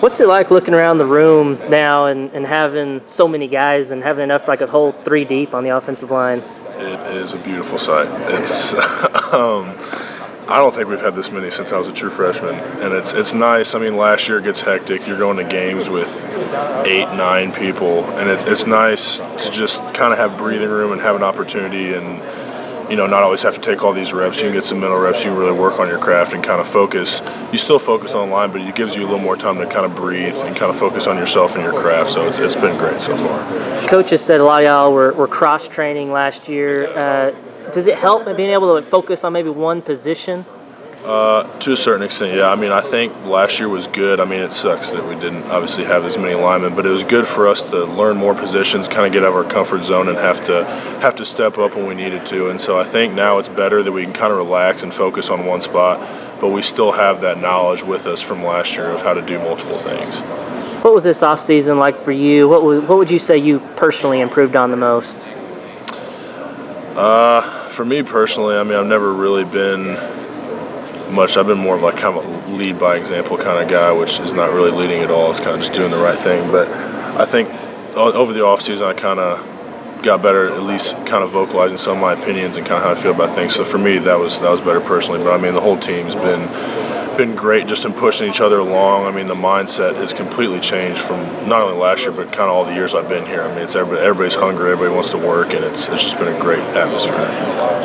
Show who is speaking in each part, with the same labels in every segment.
Speaker 1: What's it like looking around the room now and having so many guys and having enough, like a whole 3 deep on the offensive line?
Speaker 2: It is a beautiful sight. It's I don't think we've had this many since I was a true freshman, and it's nice. I mean, last year it gets hectic. You're going to games with 8, 9 people, and it's nice to just kind of have breathing room and have an opportunity, and not always have to take all these reps. You can get some mental reps. You can really work on your craft and kind of focus. You still focus on the line, but it gives you a little more time to kind of breathe and kind of focus on yourself and your craft. So it's been great so far.
Speaker 1: Coaches said a lot of y'all were cross-training last year. Does it help being able to focus on maybe one position?
Speaker 2: To a certain extent, yeah. I mean, I think last year was good. I mean, it sucks that we didn't obviously have as many linemen, but it was good for us to learn more positions, kind of get out of our comfort zone, and have to step up when we needed to. And so I think now it's better that we can kind of relax and focus on one spot, but we still have that knowledge with us from last year of how to do multiple things.
Speaker 1: What was this offseason like for you? What would you say you personally improved on the most?
Speaker 2: For me personally, I mean, I've never really been much. I've been more of like kind of a lead by example kind of guy, which is not really leading at all. It's kind of just doing the right thing. But I think over the off season, I kind of got better, at least kind of vocalizing some of my opinions and kind of how I feel about things. So for me, that was better personally. But I mean, the whole team's been great just in pushing each other along. I mean, the mindset has completely changed from not only last year, but kind of all the years I've been here. I mean, it's everybody's hungry, everybody wants to work, and it's just been a great atmosphere.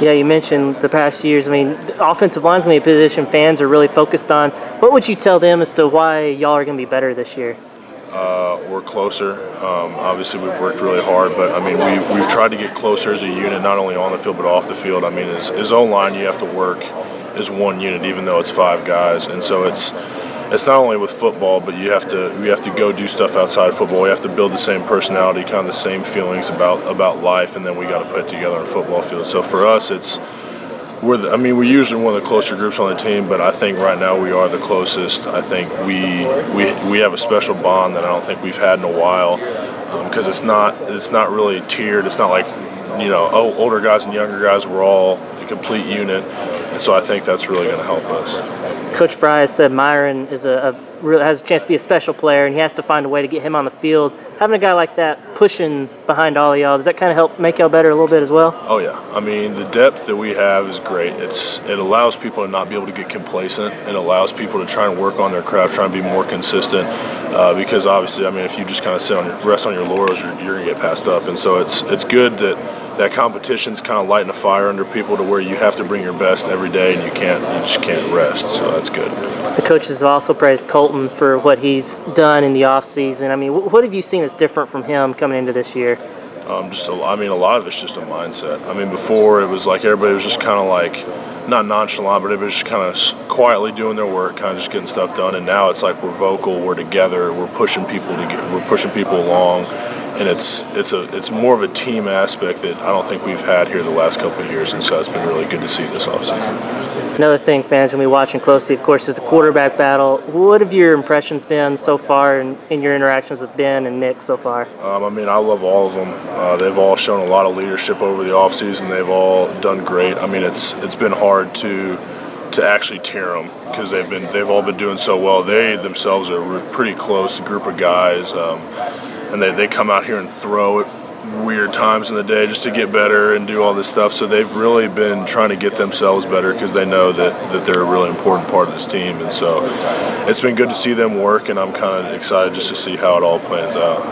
Speaker 1: Yeah, you mentioned the past years. I mean, the offensive line's going to be a position fans are really focused on. What would you tell them as to why y'all are going to be better this year?
Speaker 2: We're closer. Obviously, we've worked really hard, but I mean, we've tried to get closer as a unit, not only on the field but off the field. I mean, as O-line, you have to work as one unit, even though it's 5 guys, and so it's not only with football, but we have to go do stuff outside football. We have to build the same personality, kind of the same feelings about life, and then we got to put it together on a football field. So for us, we're usually one of the closer groups on the team, but I think right now we are the closest. I think we have a special bond that I don't think we've had in a while, because it's not really tiered. It's not like older guys and younger guys. We're all a complete unit, and so I think that's really going to help us.
Speaker 1: Coach Fry has said Myron has a chance to be a special player, and he has to find a way to get him on the field. Having a guy like that pushing behind all of y'all, does that kind of help make y'all better a little bit as well?
Speaker 2: Oh yeah, I mean, the depth that we have is great. It allows people to not be able to get complacent. It allows people to try and work on their craft, try and be more consistent. Because obviously, I mean, if you just kind of rest on your laurels, you're going to get passed up. And so it's good that competition's kind of lighting a fire under people to where you have to bring your best every day, and you just can't rest. So that's good.
Speaker 1: The coaches have also praised Colton for what he's done in the offseason. I mean, what have you seen that's different from him coming into this year?
Speaker 2: A lot of it's just a mindset. I mean, before it was like everybody was just kind of like, not nonchalant, but it was just kind of quietly doing their work, kind of just getting stuff done. And now it's like we're vocal, we're together, we're pushing people along, and it's more of a team aspect that I don't think we've had here the last couple of years, and so it's been really good to see this offseason.
Speaker 1: Another thing fans will be watching closely, of course, is the quarterback battle. What have your impressions been so far in your interactions with Ben and Nick so far?
Speaker 2: I mean, I love all of them. They've all shown a lot of leadership over the offseason. They've all done great. I mean, it's been hard to actually tear them because they've all been doing so well. They themselves are a pretty close group of guys, and they come out here and throw at weird times in the day just to get better and do all this stuff. So they've really been trying to get themselves better because they know that they're a really important part of this team. And so it's been good to see them work, and I'm kind of excited just to see how it all plans out.